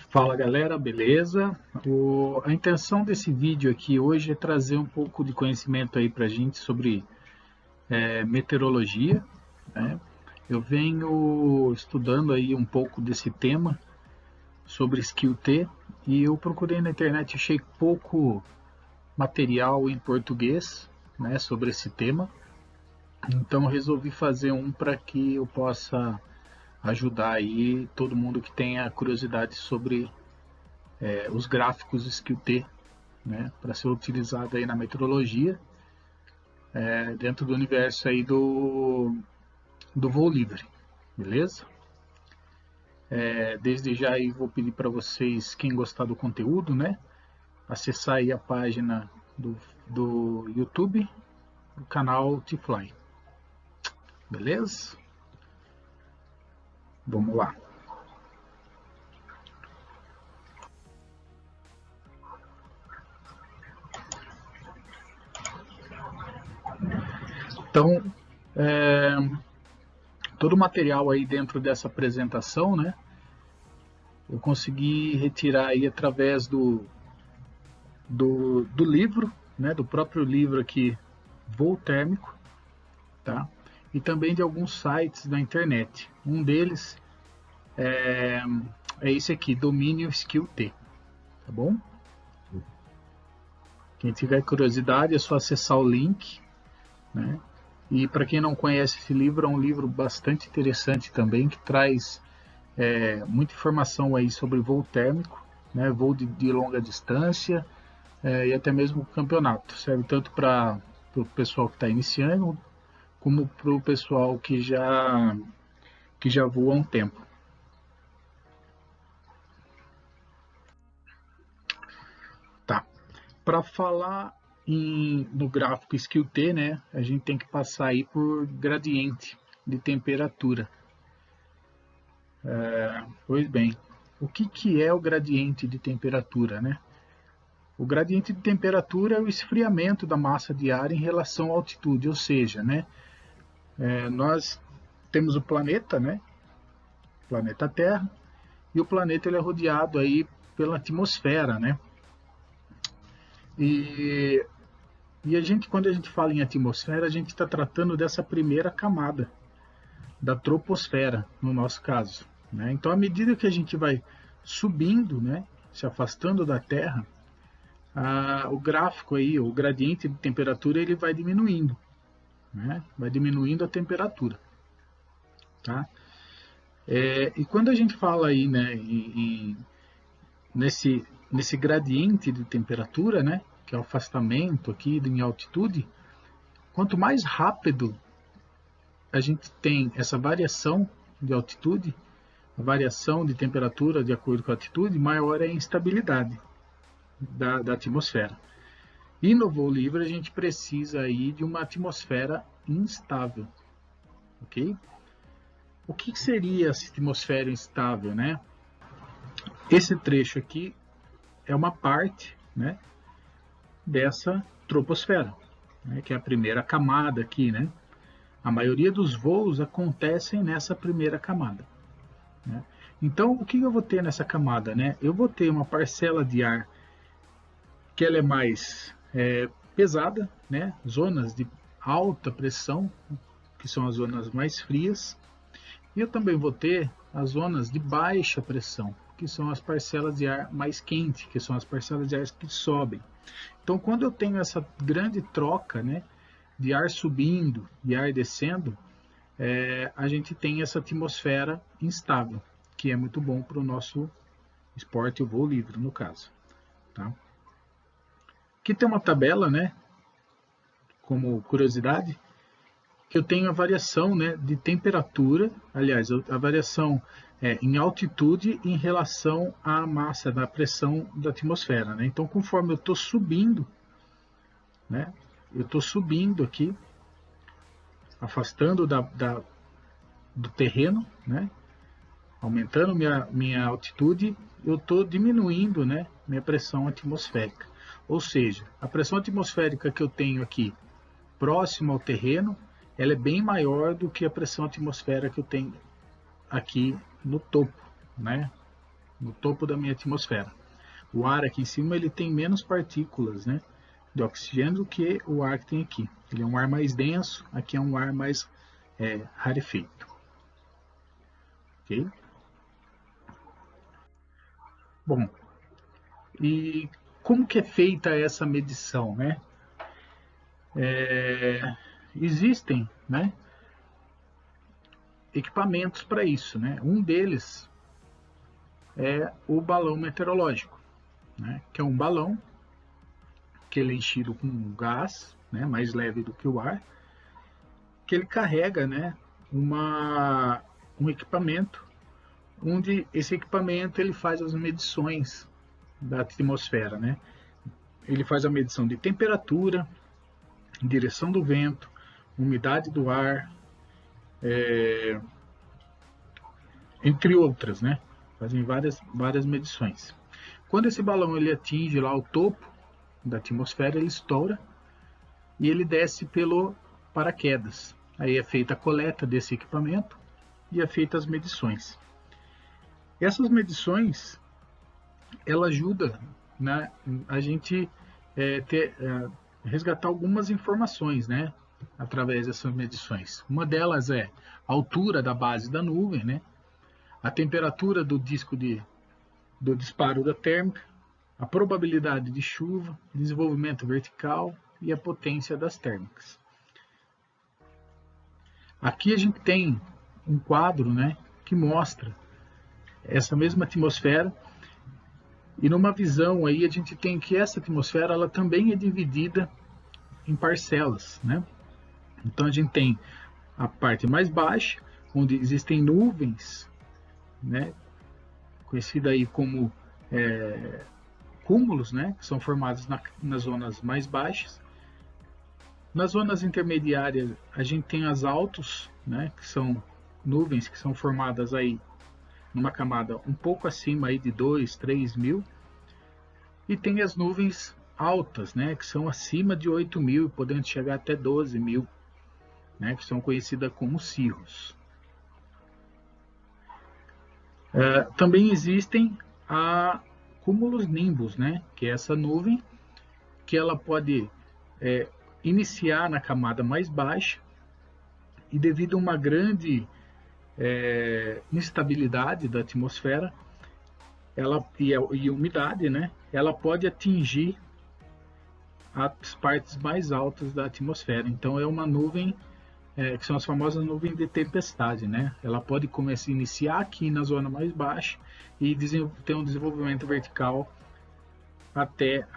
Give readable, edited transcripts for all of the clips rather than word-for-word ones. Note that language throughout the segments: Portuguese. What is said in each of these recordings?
Fala galera, beleza? A intenção desse vídeo aqui hoje é trazer um pouco de conhecimento aí pra gente sobre meteorologia, né? Eu venho estudando aí um pouco desse tema sobre skill T e eu procurei na internet, achei pouco material em português, né, sobre esse tema. Então resolvi fazer um para que eu possa ajudar aí todo mundo que tenha curiosidade sobre os gráficos skill T, né, para ser utilizado aí na meteorologia, dentro do universo aí do voo livre, beleza? Desde já aí vou pedir para vocês, quem gostar do conteúdo, né, acessar aí a página do YouTube, do canal T-Fly, beleza? Vamos lá. Então, é, todo o material aí dentro dessa apresentação, né, eu consegui retirar aí através do livro, né, do próprio livro aqui, Voo Térmico, tá? E também de alguns sites da internet. Um deles é esse aqui, Domínio Skill T, tá bom? Quem tiver curiosidade é só acessar o link, né? E para quem não conhece esse livro, é um livro bastante interessante também, que traz muita informação aí sobre voo térmico, né? Voo de longa distância, e até mesmo campeonato. Serve tanto para o pessoal que está iniciando, como para o pessoal que já voa há um tempo. Tá. Para falar no gráfico skill T, né, a gente tem que passar aí por gradiente de temperatura. Pois bem, o que é o gradiente de temperatura, né? O gradiente de temperatura é o esfriamento da massa de ar em relação à altitude, ou seja, né, nós temos o planeta, né, planeta Terra, e o planeta ele é rodeado aí pela atmosfera, né? E, quando a gente fala em atmosfera, a gente está tratando dessa primeira camada, da troposfera, no nosso caso, né? Então, à medida que a gente vai subindo, né, se afastando da Terra, o gráfico aí, o gradiente de temperatura, ele vai diminuindo, né? Vai diminuindo a temperatura, tá? E quando a gente fala aí, né, nesse gradiente de temperatura, né, que é o afastamento aqui em altitude, quanto mais rápido a gente tem essa variação de altitude, a variação de temperatura de acordo com a altitude, maior é a instabilidade da atmosfera. E no voo livre a gente precisa aí de uma atmosfera instável, ok? O que seria essa atmosfera instável, né? Esse trecho aqui é uma parte, né, dessa troposfera, né, que é a primeira camada aqui, né? A maioria dos voos acontecem nessa primeira camada, né? Então, o que eu vou ter nessa camada, né? Eu vou ter uma parcela de ar que ela é mais pesada, né? Zonas de alta pressão, que são as zonas mais frias, e eu também vou ter as zonas de baixa pressão, que são as parcelas de ar mais quente, que são as parcelas de ar que sobem. Então, quando eu tenho essa grande troca, né, de ar subindo e ar descendo, a gente tem essa atmosfera instável, que é muito bom para o nosso esporte, o voo livre, no caso. Tá? Aqui tem uma tabela, né, como curiosidade, que eu tenho a variação, né, de temperatura, aliás, a variação em altitude em relação à massa, da pressão da atmosfera. Né? Então, conforme eu estou subindo, né, eu estou subindo aqui, afastando do terreno, né, aumentando minha altitude, eu estou diminuindo, né, minha pressão atmosférica. Ou seja, a pressão atmosférica que eu tenho aqui próximo ao terreno, ela é bem maior do que a pressão atmosférica que eu tenho aqui no topo, né? no topo da minha atmosfera. O ar aqui em cima ele tem menos partículas, né, de oxigênio do que o ar que tem aqui. Ele é um ar mais denso, aqui é um ar mais rarefeito. Ok? Bom, e como que é feita essa medição, né? Existem, né, equipamentos para isso, né? Um deles é o balão meteorológico, né? Que é um balão que ele é enchido com gás, né, mais leve do que o ar, que ele carrega, né, um equipamento, onde esse equipamento ele faz as medições da atmosfera, né? Ele faz a medição de temperatura, direção do vento, umidade do ar, entre outras, né? Fazem várias medições. Quando esse balão ele atinge lá o topo da atmosfera, ele estoura e ele desce pelo paraquedas. Aí é feita a coleta desse equipamento e é feita as medições. Essas medições, ela ajuda, né, a gente resgatar algumas informações, né, através dessas medições. Uma delas é a altura da base da nuvem, né, a temperatura do disco do disparo da térmica, a probabilidade de chuva, desenvolvimento vertical e a potência das térmicas. Aqui a gente tem um quadro, né, que mostra essa mesma atmosfera, e numa visão aí a gente tem que essa atmosfera ela também é dividida em parcelas, né? Então a gente tem a parte mais baixa, onde existem nuvens, né, conhecida aí como cúmulos, né, que são formados nas zonas mais baixas. Nas zonas intermediárias a gente tem as altos, né, que são nuvens que são formadas aí numa camada um pouco acima aí de 2, 3 mil, e tem as nuvens altas, né, que são acima de 8 mil, podendo chegar até 12 mil, né, que são conhecidas como cirros. Também existem cúmulos nimbus, né, que é essa nuvem que ela pode iniciar na camada mais baixa e devido a uma grande instabilidade da atmosfera e umidade, né, ela pode atingir as partes mais altas da atmosfera. Então é uma nuvem que são as famosas nuvens de tempestade, né? Ela pode começar a iniciar aqui na zona mais baixa e ter um desenvolvimento vertical até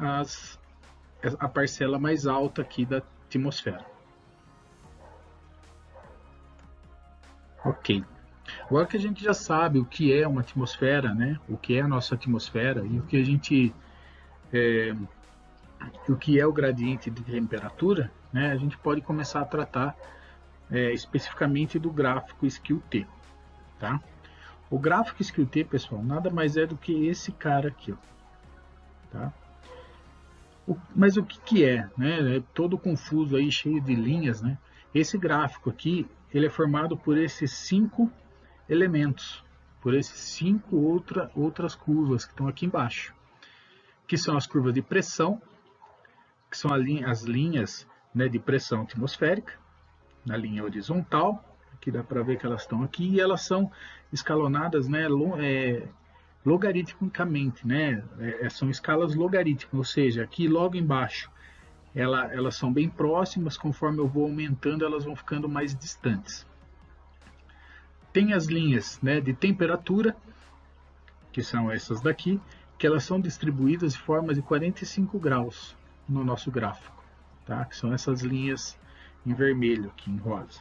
a parcela mais alta aqui da atmosfera. Ok. Agora que a gente já sabe o que é uma atmosfera, né? O que é a nossa atmosfera e o que é o gradiente de temperatura, né? A gente pode começar a tratar especificamente do gráfico Skill-T, tá? O gráfico Skill-T, pessoal, nada mais é do que esse cara aqui, ó, tá? Mas o que é, né? É todo confuso aí, cheio de linhas, né? Esse gráfico aqui, ele é formado por esses 5 elementos, por esses 5 outras curvas que estão aqui embaixo, que são as curvas de pressão, que são as linhas, né, de pressão atmosférica, na linha horizontal, que dá para ver que elas estão aqui, e elas são escalonadas, né, logaritmicamente, né, são escalas logarítmicas, ou seja, aqui logo embaixo elas são bem próximas, conforme eu vou aumentando elas vão ficando mais distantes. Tem as linhas, né, de temperatura, que são essas daqui, que elas são distribuídas de forma de 45 graus no nosso gráfico, tá? Que são essas linhas em vermelho aqui em rosa.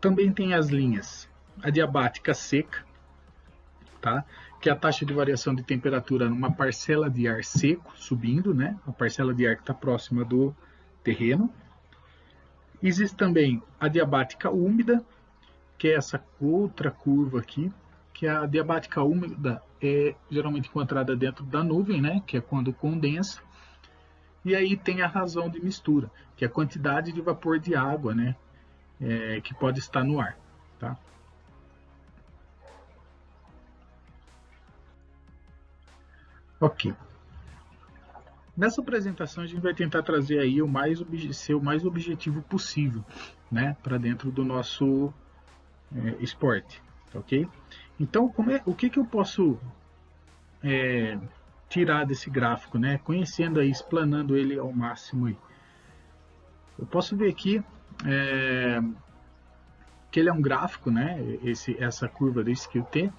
Também tem as linhas adiabática seca, tá? Que é a taxa de variação de temperatura numa parcela de ar seco subindo, né? A parcela de ar que está próxima do terreno. Existe também a adiabática úmida, que é essa outra curva aqui, que a adiabática úmida é geralmente encontrada dentro da nuvem, né? Que é quando condensa. E aí tem a razão de mistura, que é a quantidade de vapor de água, né, que pode estar no ar. Tá? Ok. Nessa apresentação a gente vai tentar trazer aí ser o mais objetivo possível, né, para dentro do nosso esporte, ok? Então, o que eu posso tirar desse gráfico, né? Conhecendo aí, explanando ele ao máximo aí. Eu posso ver aqui que ele é um gráfico, né? Essa curva do skill T,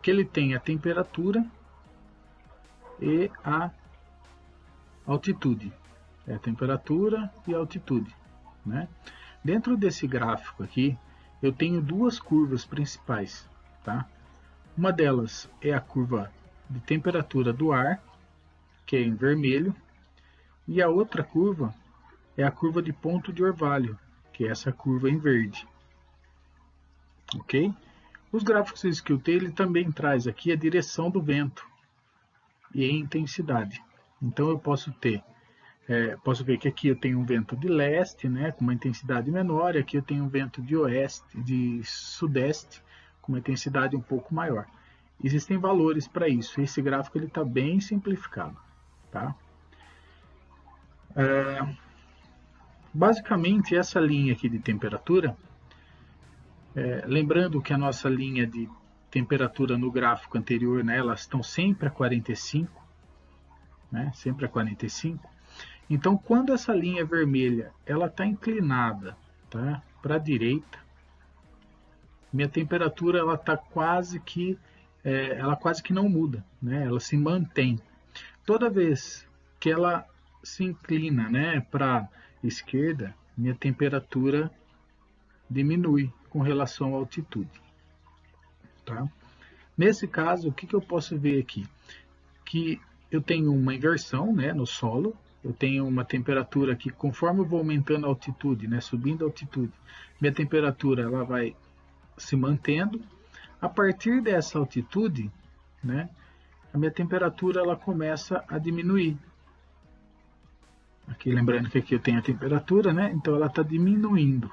que ele tem a temperatura e a altitude. É a temperatura e a altitude, né? Dentro desse gráfico aqui, eu tenho duas curvas principais, tá? Uma delas é a curva de temperatura do ar, que é em vermelho, e a outra curva é a curva de ponto de orvalho, que é essa curva em verde. Ok? Os gráficos Skill T ele também traz aqui a direção do vento e a intensidade. Então eu posso ver que aqui eu tenho um vento de leste, né, com uma intensidade menor, e aqui eu tenho um vento de oeste, de sudeste, com uma intensidade um pouco maior. Existem valores para isso. Esse gráfico ele está bem simplificado, tá? Basicamente essa linha aqui de temperatura, lembrando que a nossa linha de temperatura no gráfico anterior, né, elas estão sempre a 45, né, sempre a 45. Então, quando essa linha vermelha ela está inclinada, tá, para a direita, minha temperatura ela tá quase que não muda, né? Ela se mantém. Toda vez que ela se inclina, né, para a esquerda, minha temperatura diminui com relação à altitude, tá? Nesse caso, o que eu posso ver aqui? Que eu tenho uma inversão, né, no solo. Eu tenho uma temperatura que, conforme eu vou aumentando a altitude, né, subindo a altitude, minha temperatura ela vai se mantendo. A partir dessa altitude, né, a minha temperatura ela começa a diminuir. Aqui, lembrando que aqui eu tenho a temperatura, né, então ela está diminuindo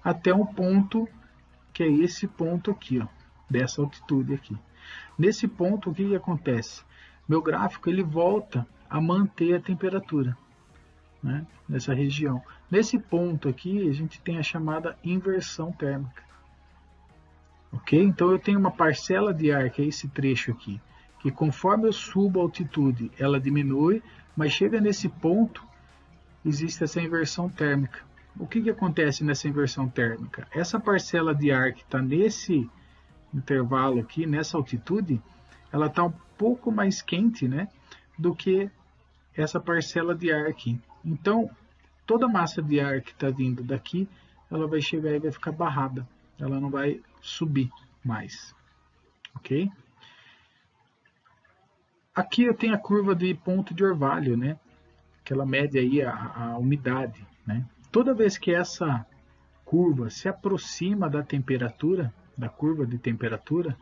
até um ponto que é esse ponto aqui, ó, dessa altitude aqui. Nesse ponto, o que acontece? Meu gráfico ele volta a manter a temperatura, né, nessa região. Nesse ponto aqui, a gente tem a chamada inversão térmica. Ok? Então eu tenho uma parcela de ar, que é esse trecho aqui, que conforme eu subo a altitude, ela diminui, mas chega nesse ponto, existe essa inversão térmica. O que acontece nessa inversão térmica? Essa parcela de ar que está nesse intervalo aqui, nessa altitude, ela está um pouco mais quente, né, do que essa parcela de ar aqui. Então, toda a massa de ar que está vindo daqui, ela vai chegar e vai ficar barrada. Ela não vai subir mais, ok? Aqui eu tenho a curva de ponto de orvalho, né? Que ela mede aí a umidade, né? Toda vez que essa curva se aproxima da temperatura, da curva de temperatura,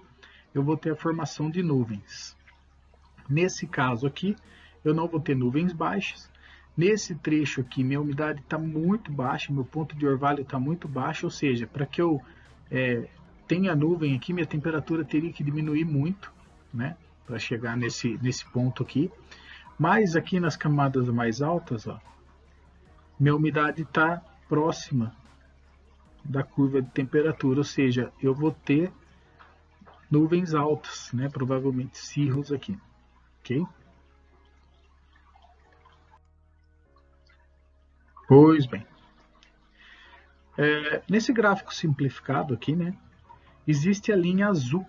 eu vou ter a formação de nuvens. Nesse caso aqui, eu não vou ter nuvens baixas. Nesse trecho aqui, minha umidade está muito baixa, meu ponto de orvalho está muito baixo, ou seja, para que eu tenha nuvem aqui, minha temperatura teria que diminuir muito, né, para chegar nesse ponto aqui. Mas aqui nas camadas mais altas, ó, minha umidade está próxima da curva de temperatura, ou seja, eu vou ter nuvens altas, né, provavelmente cirros aqui, ok? Pois bem, nesse gráfico simplificado aqui, né, existe a linha azul,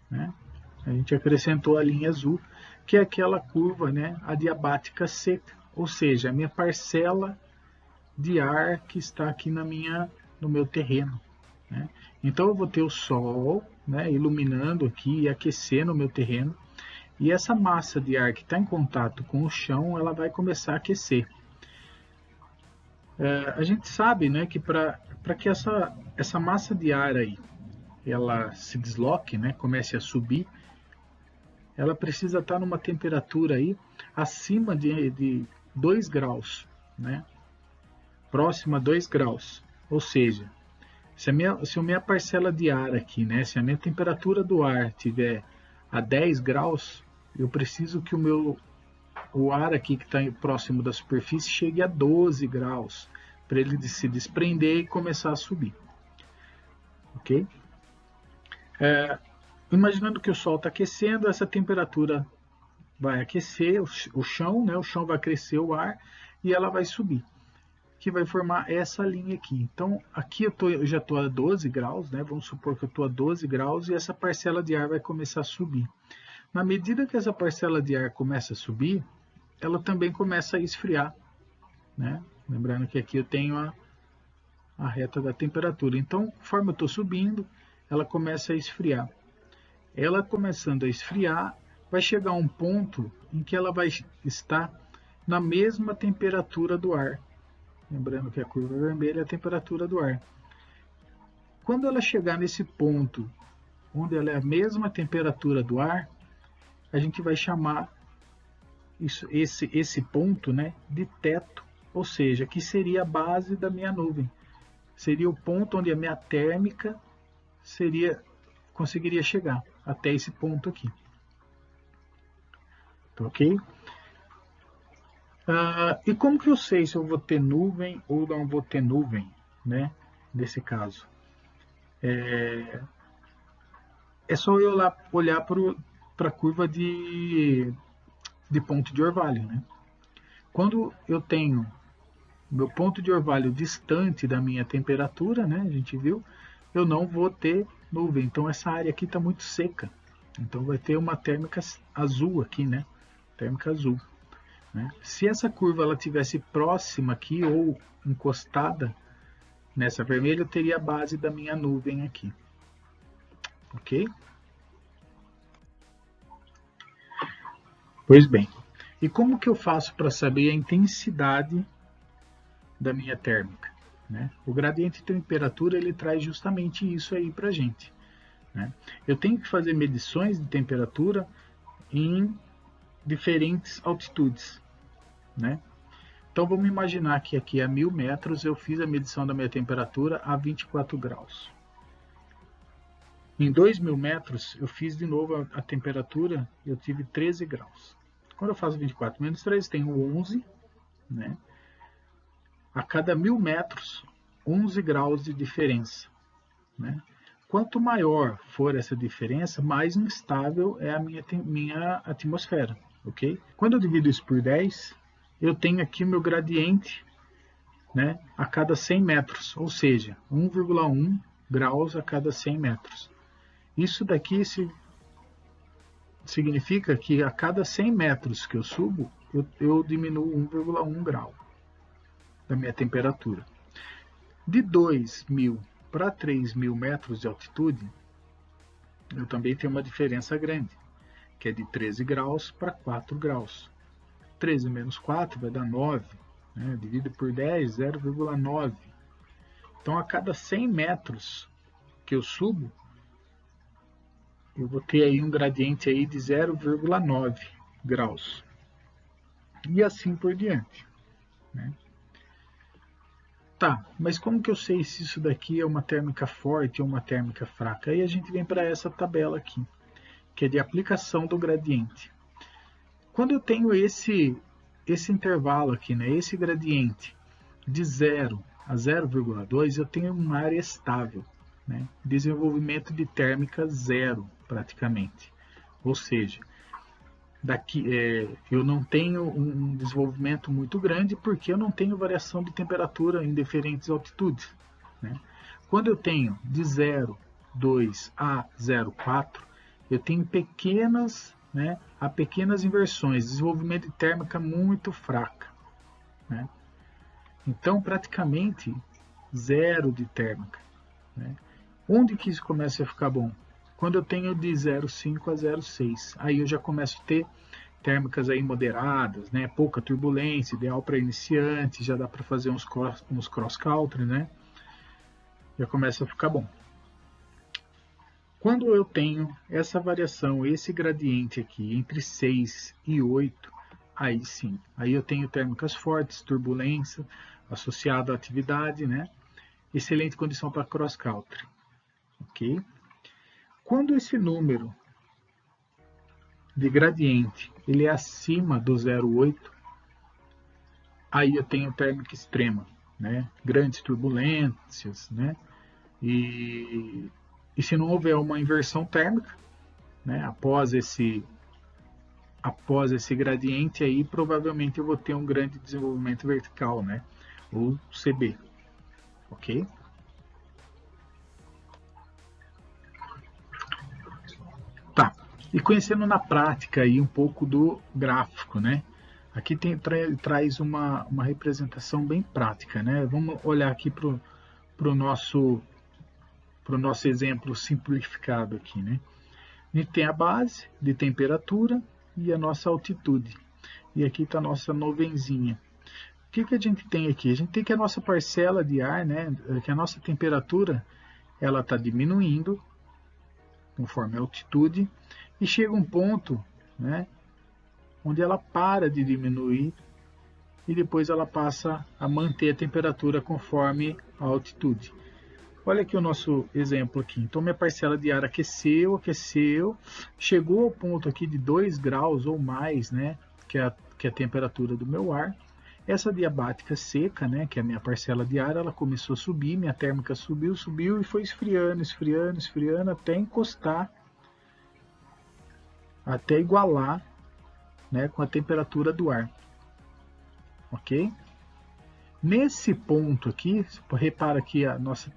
né? A gente acrescentou a linha azul, que é aquela curva, né, adiabática seca, ou seja, a minha parcela de ar que está aqui no meu terreno, né? Então eu vou ter o sol, né, iluminando aqui e aquecendo o meu terreno, e essa massa de ar que está em contato com o chão, ela vai começar a aquecer. A gente sabe, né, que para que essa massa de ar aí ela se desloque, né, comece a subir, ela precisa estar numa temperatura aí acima de 2 graus, né, próxima a 2 graus. Ou seja, se a minha parcela de ar aqui, né, se a minha temperatura do ar estiver a 10 graus, eu preciso que o ar aqui que está próximo da superfície chegue a 12 graus, para ele se desprender e começar a subir. Ok? Imaginando que o Sol está aquecendo, essa temperatura vai aquecer o chão, né? O chão vai crescer o ar e ela vai subir, que vai formar essa linha aqui. Então, aqui eu já estou a 12 graus, né? Vamos supor que eu estou a 12 graus e essa parcela de ar vai começar a subir. Na medida que essa parcela de ar começa a subir, ela também começa a esfriar, né? Lembrando que aqui eu tenho a reta da temperatura. Então, conforme eu estou subindo, ela começa a esfriar. Ela começando a esfriar, vai chegar um ponto em que ela vai estar na mesma temperatura do ar. Lembrando que a curva vermelha é a temperatura do ar. Quando ela chegar nesse ponto, onde ela é a mesma temperatura do ar, a gente vai chamar esse ponto, né, de teto, ou seja, que seria a base da minha nuvem. Seria o ponto onde a minha térmica conseguiria chegar até esse ponto aqui. Ok? E como que eu sei se eu vou ter nuvem ou não vou ter nuvem, né? Nesse caso. É só eu olhar para a curva de ponto de orvalho, né? Quando eu tenho meu ponto de orvalho distante da minha temperatura, né? A gente viu, eu não vou ter nuvem. Então essa área aqui está muito seca. Então vai ter uma térmica azul aqui, né? Térmica azul. Né? Se essa curva ela tivesse próxima aqui ou encostada nessa vermelha, eu teria a base da minha nuvem aqui. Ok? Pois bem, e como que eu faço para saber a intensidade da minha térmica? Né? O gradiente de temperatura ele traz justamente isso aí para a gente. Né? Eu tenho que fazer medições de temperatura em diferentes altitudes. Né? Então vamos imaginar que aqui a 1000 metros eu fiz a medição da minha temperatura a 24 graus. Em 2000 metros eu fiz de novo a temperatura e eu tive 13 graus. Quando eu faço 24 menos 13, tenho 11, né? A cada 1000 metros, 11 graus de diferença. Né? Quanto maior for essa diferença, mais instável é a minha atmosfera. Okay? Quando eu divido isso por 10, eu tenho aqui o meu gradiente, né, a cada 100 metros, ou seja, 1,1 graus a cada 100 metros. Isso daqui significa que a cada 100 metros que eu subo, eu diminuo 1,1 grau da minha temperatura. De 2.000 para 3.000 metros de altitude, eu também tenho uma diferença grande, que é de 13 graus para 4 graus. 13 menos 4 vai dar 9, né? Dividido por 10, 0,9. Então, a cada 100 metros que eu subo, eu vou ter aí um gradiente aí de 0,9 graus. E assim por diante. Né? Tá, mas como que eu sei se isso daqui é uma térmica forte ou uma térmica fraca? Aí a gente vem para essa tabela aqui, que é de aplicação do gradiente. Quando eu tenho esse intervalo aqui, né, esse gradiente de 0 a 0,2, eu tenho uma área estável. Né? Desenvolvimento de térmica zero, praticamente. Ou seja, eu não tenho um desenvolvimento muito grande porque eu não tenho variação de temperatura em diferentes altitudes. Né? Quando eu tenho de 0,2 a 0,4, eu tenho pequenas inversões, desenvolvimento de térmica muito fraca. Né? Então, praticamente zero de térmica. Né? Onde que isso começa a ficar bom? Quando eu tenho de 0,5 a 0,6. Aí eu já começo a ter térmicas aí moderadas, né? Pouca turbulência, ideal para iniciante, já dá para fazer uns cross-country, né? Já começa a ficar bom. Quando eu tenho essa variação, esse gradiente aqui, entre 6 e 8, aí sim, aí eu tenho térmicas fortes, turbulência, associada à atividade, né? Excelente condição para cross-country. Ok? Quando esse número de gradiente ele é acima do 0,8, aí eu tenho térmica extrema, né? Grandes turbulências, né? E se não houver uma inversão térmica, né? Após esse gradiente aí, provavelmente eu vou ter um grande desenvolvimento vertical, né? Ou CB, ok? Tá. E conhecendo na prática aí um pouco do gráfico, né? Aqui traz uma representação bem prática, né? Vamos olhar aqui para o nosso exemplo simplificado aqui, né? A gente tem a base de temperatura e a nossa altitude. E aqui está a nossa nuvenzinha. O que a gente tem aqui? A gente tem que a nossa parcela de ar, né? Que a nossa temperatura, ela está diminuindo conforme a altitude e chega um ponto, né? Onde ela para de diminuir e depois ela passa a manter a temperatura conforme a altitude. Olha aqui o nosso exemplo aqui. Então minha parcela de ar aqueceu, chegou ao ponto aqui de 2 graus ou mais, né, que é a temperatura do meu ar. Essa diabática seca, né, que é a minha parcela de ar, ela começou a subir, minha térmica subiu e foi esfriando até encostar, até igualar, né, com a temperatura do ar. Ok? Nesse ponto aqui, repara que a nosso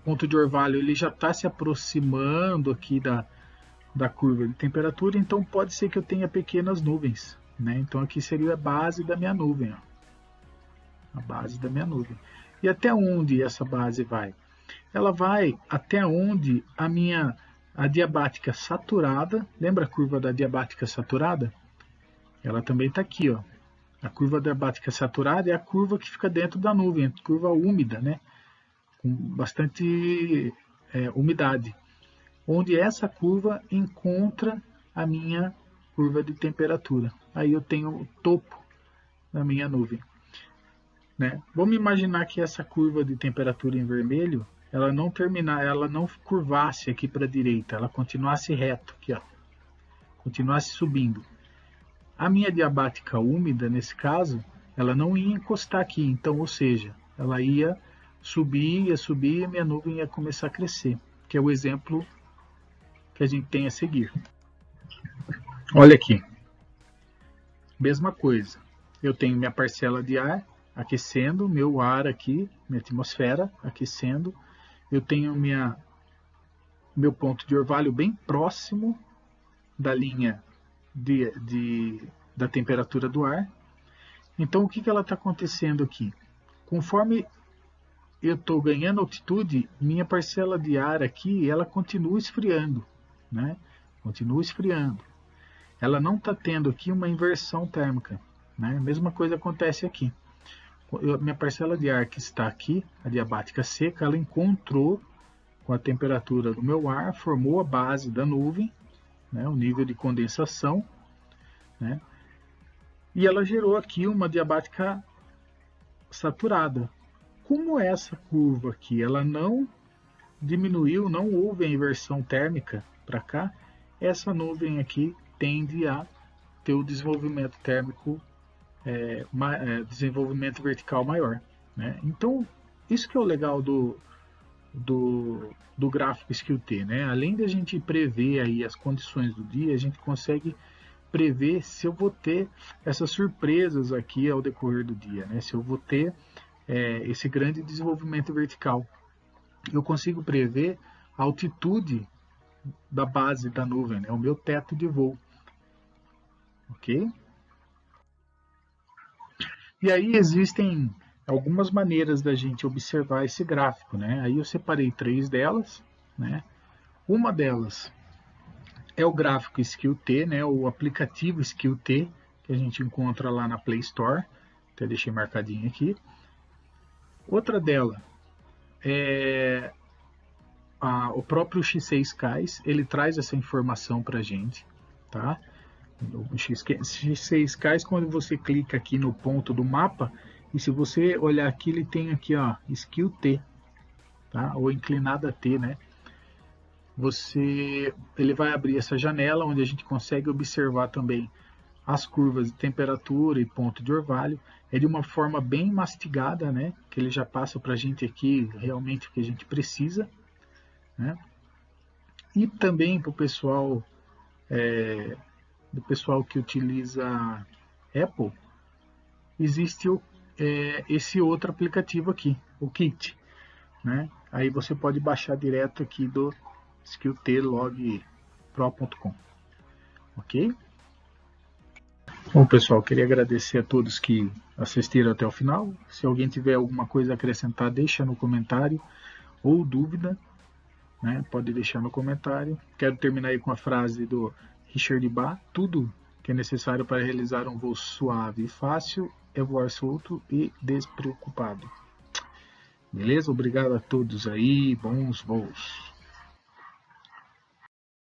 ponto de orvalho ele já está se aproximando aqui da curva de temperatura, então pode ser que eu tenha pequenas nuvens, né? Então aqui seria a base da minha nuvem, ó. A base da minha nuvem. E até onde essa base vai? Ela vai até onde a diabática saturada, lembra a curva da diabática saturada? Ela também está aqui, ó. A curva diabática saturada é a curva que fica dentro da nuvem, a curva úmida, né? Com bastante umidade. Onde essa curva encontra a minha curva de temperatura. Aí eu tenho o topo da minha nuvem, né? Vamos imaginar que essa curva de temperatura em vermelho, ela não curvasse aqui para a direita, ela continuasse reto aqui, ó, continuasse subindo. A minha diabática úmida, nesse caso, ela não ia encostar aqui, então, ou seja, ela ia subir e a minha nuvem ia começar a crescer, que é o exemplo que a gente tem a seguir. Olha aqui, mesma coisa, eu tenho minha parcela de ar aquecendo, meu ar aqui, minha atmosfera aquecendo, eu tenho meu ponto de orvalho bem próximo da linha da temperatura do ar. Então, o que ela está acontecendo aqui? Conforme eu estou ganhando altitude, minha parcela de ar aqui, ela continua esfriando, né? Continua esfriando. Ela não está tendo aqui uma inversão térmica, né? A mesma coisa acontece aqui. Minha parcela de ar que está aqui, a diabática seca, ela encontrou com a temperatura do meu ar, formou a base da nuvem, né, o nível de condensação, né, e ela gerou aqui uma diabática saturada. Como essa curva aqui, ela não diminuiu, não houve a inversão térmica para cá, essa nuvem aqui tende a ter o desenvolvimento térmico, desenvolvimento vertical maior, né? Então, isso que é o legal do gráfico Skill-T, né? Além de a gente prever aí as condições do dia, a gente consegue prever se eu vou ter essas surpresas aqui ao decorrer do dia, né? Se eu vou ter esse grande desenvolvimento vertical. Eu consigo prever a altitude da base da nuvem, né? O meu teto de voo. Ok? E aí existem algumas maneiras da gente observar esse gráfico, né? Aí eu separei 3 delas, né? Uma delas é o gráfico Skill-T, né? O aplicativo Skill-T, que a gente encontra lá na Play Store. Até deixei marcadinho aqui. Outra dela é o próprio X6 Skies, ele traz essa informação para a gente, tá? O X6 Skies, quando você clica aqui no ponto do mapa, e se você olhar aqui, ele tem aqui, ó, Skill T, tá? Ou inclinada T, né? ele vai abrir essa janela onde a gente consegue observar também as curvas de temperatura e ponto de orvalho. É de uma forma bem mastigada, né? Que ele já passa para a gente aqui realmente o que a gente precisa, né? E também para o pessoal, do pessoal que utiliza Apple, existe esse outro aplicativo aqui, o Kit, né? Aí você pode baixar direto aqui do skilltlogpro.com, ok? Bom, pessoal, queria agradecer a todos que assistiram até o final. Se alguém tiver alguma coisa a acrescentar, deixa no comentário, ou dúvida, né? Pode deixar no comentário. Quero terminar aí com a frase do Richard Bach: tudo que é necessário para realizar um voo suave e fácil é voar solto e despreocupado. Beleza? Obrigado a todos aí, bons voos.